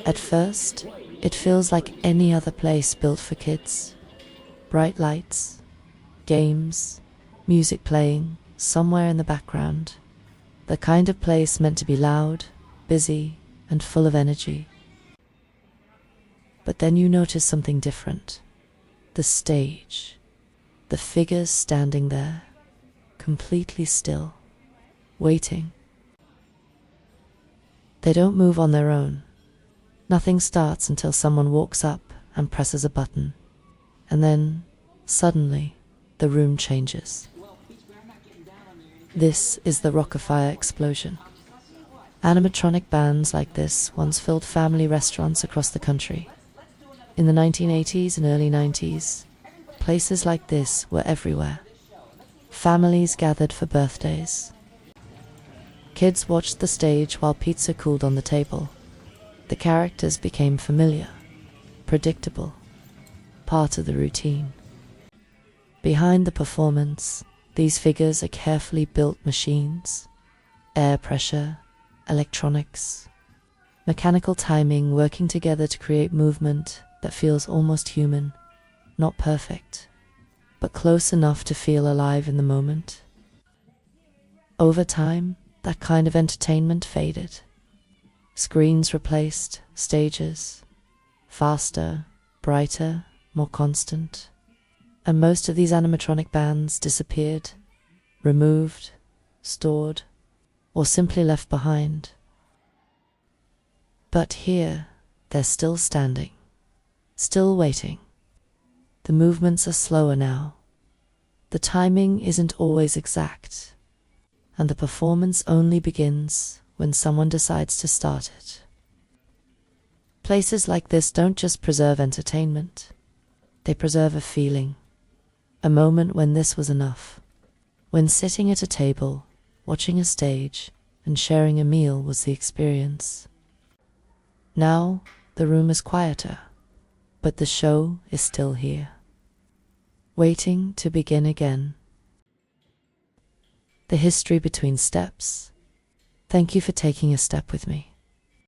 At first, it feels like any other place built for kids. Bright lights, games, music playing somewhere in the background. The kind of place meant to be loud, busy, and full of energy. But then you notice something different. The stage. The figures standing there, completely still, waiting. They don't move on their own. Nothing starts until someone walks up and presses a button. And then, suddenly, the room changes. This is the Rock-afire Explosion. Animatronic bands like this once filled family restaurants across the country. In the 1980s and early 90s, places like this were everywhere. Families gathered for birthdays. Kids watched the stage while pizza cooled on the table. The characters became familiar, predictable, part of the routine. Behind the performance, these figures are carefully built machines. Air pressure, electronics, mechanical timing working together to create movement that feels almost human. Not perfect, but close enough to feel alive in the moment. Over time, that kind of entertainment faded. Screens replaced stages, faster, brighter, more constant, and most of these animatronic bands disappeared, removed, stored, or simply left behind. But here, they're still standing, still waiting. The movements are slower now. The timing isn't always exact, and the performance only begins when someone decides to start it. Places like this don't just preserve entertainment, they preserve a feeling, a moment when this was enough, when sitting at a table, watching a stage, and sharing a meal was the experience. Now, the room is quieter, but the show is still here, waiting to begin again. The history between steps. Thank you for taking a step with me.